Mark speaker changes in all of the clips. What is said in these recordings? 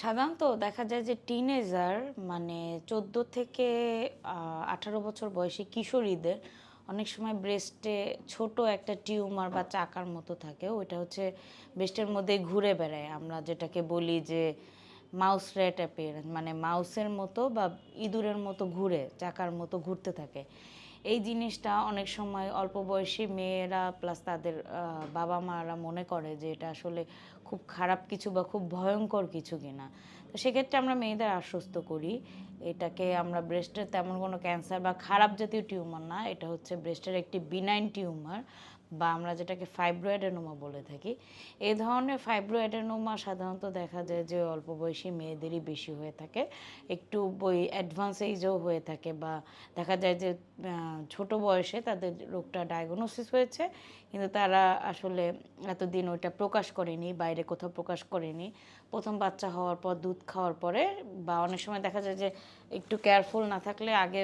Speaker 1: সাধারণত দেখা যায় যে টিনেজার মানে 14 থেকে 18 বছর বয়সী কিশোরীদের অনেক সময় ব্রেস্টে ছোট একটা টিউমার বা চাকার মতো থাকে। ওইটা হচ্ছে ব্রেস্টের মধ্যে ঘুরে বেড়ায়, আমরা যেটাকে বলি যে মাউস র্যাট অ্যাপিয়ারেন্স, মানে মাউসের মতো বা ইঁদুরের মতো ঘুরে, চাকার মতো ঘুরতে থাকে। এই জিনিসটা অনেক সময় অল্প বয়সী মেয়েরা প্লাস তাদের বাবা মারা মনে করে যে এটা আসলে খুব খারাপ কিছু বা খুব ভয়ঙ্কর কিছু কিনা। তো সেক্ষেত্রে আমরা মেয়েদের আশ্বস্ত করি এটাকে আমরা ব্রেস্টের তেমন কোনো ক্যান্সার বা খারাপ জাতীয় টিউমার না, এটা হচ্ছে ব্রেস্টের একটি বিনাইন টিউমার বা আমরা যেটাকে ফাইব্রোঅ্যাডেনোমা বলে থাকি। এই ধরনের ফাইব্রোঅ্যাডেনোমা সাধারণত দেখা যায় যে অল্প বয়সী মেয়েদেরই বেশি হয়ে থাকে, একটু অ্যাডভান্স এইজেও হয়ে থাকে, বা দেখা যায় যে ছোট বয়সে তাদের রোগটা ডায়াগনোসিস হয়েছে কিন্তু তারা আসলে এতদিন ওইটা প্রকাশ করেনি, বাইরে কোথাও প্রকাশ করেনি। প্রথম বাচ্চা হওয়ার পর দুধ খাওয়ার পরে বা অনেক সময় দেখা যায় যে একটু কেয়ারফুল না থাকলে আগে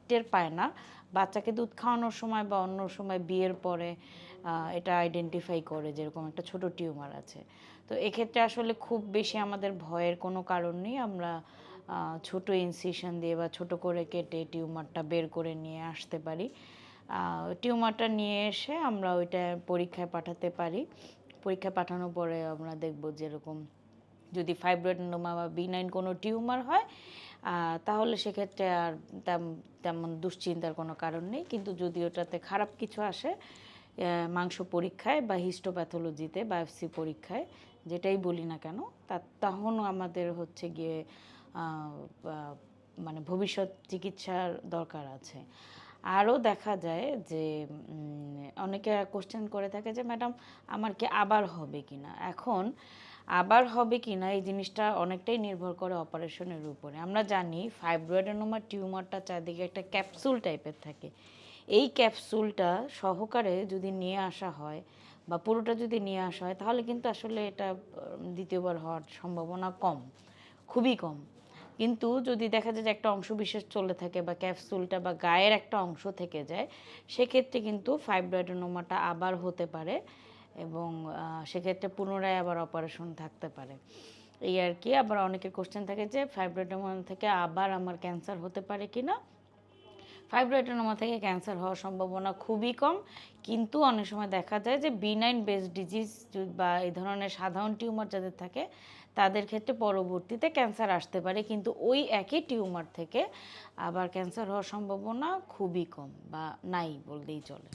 Speaker 1: টের পায় না, বাচ্চাকে দুধ খাওয়ানোর সময় বা অন্য সময় বিয়ের পরে এটা আইডেন্টিফাই করে যেরকম একটা ছোট টিউমার আছে। তো এক্ষেত্রে আসলে খুব বেশি আমাদের ভয়ের কোনো কারণ নেই, আমরা ছোট ইনসিশন দিয়ে বা ছোট করে কেটে টিউমারটা বের করে নিয়ে আসতে পারি। টিউমারটা নিয়ে এসে আমরা ওইটা পরীক্ষায় পাঠাতে পারি। পরীক্ষায় পাঠানোর পরে আমরা দেখব যেরকম যদি ফাইব্রোঅ্যাডেনোমা বা বিনাইন কোনো টিউমার হয় তাহলে সেক্ষেত্রে আর তেমন দুশ্চিন্তার কোনো কারণ নেই। কিন্তু যদি ওটাতে খারাপ কিছু আসে মাংস পরীক্ষায় বা হিস্টোপ্যাথোলজিতে বায়োপসি পরীক্ষায় যেটাই বলি না কেন, তখনও আমাদের হচ্ছে গিয়ে মানে ভবিষ্যৎ চিকিৎসার দরকার আছে। আরও দেখা যায় যে অনেকে কোশ্চেন করে থাকে যে ম্যাডাম আমার কি আবার হবে কি না। এখন আবার হবে কি না এই জিনিসটা অনেকটাই নির্ভর করে অপারেশনের উপরে। আমরা জানি ফাইব্রোঅ্যাডেনোমা টিউমারটা চারদিকে একটা ক্যাপসুল টাইপের থাকে। এই ক্যাপসুলটা সহকারে যদি নিয়ে আসা হয় বা পুরোটা যদি নিয়ে আসা হয় তাহলে কিন্তু আসলে এটা দ্বিতীয়বার হওয়ার সম্ভাবনা কম, খুবই কম। কিন্তু যদি দেখা যায় যে একটা অংশ বিশেষ চলে থাকে বা ক্যাপসুলটা বা গায়ের একটা অংশ থেকে যায়, সেক্ষেত্রে কিন্তু ফাইব্রোঅ্যাডেনোমাটা আবার হতে পারে এবং সেক্ষেত্রে পুনরায় আবার অপারেশন থাকতে পারে। এই আর কি। আবার অনেকের কোশ্চেন থাকে যে ফাইব্রোঅ্যাডেনোমা থেকে আবার আমার ক্যান্সার হতে পারে কি না। ফাইব্রোঅ্যাডেনোমা থেকে ক্যান্সার হওয়ার সম্ভাবনা খুবই কম, কিন্তু অনেক সময় দেখা যায় যে বিনাইন বেসড ডিজিজ বা এই ধরনের সাধারণ টিউমার যাদের থাকে তাদের ক্ষেত্রে পরবর্তীতে ক্যান্সার আসতে পারে, কিন্তু ওই একই টিউমার থেকে আবার ক্যান্সার হওয়ার সম্ভাবনা খুবই কম বা নাই বললেই চলে।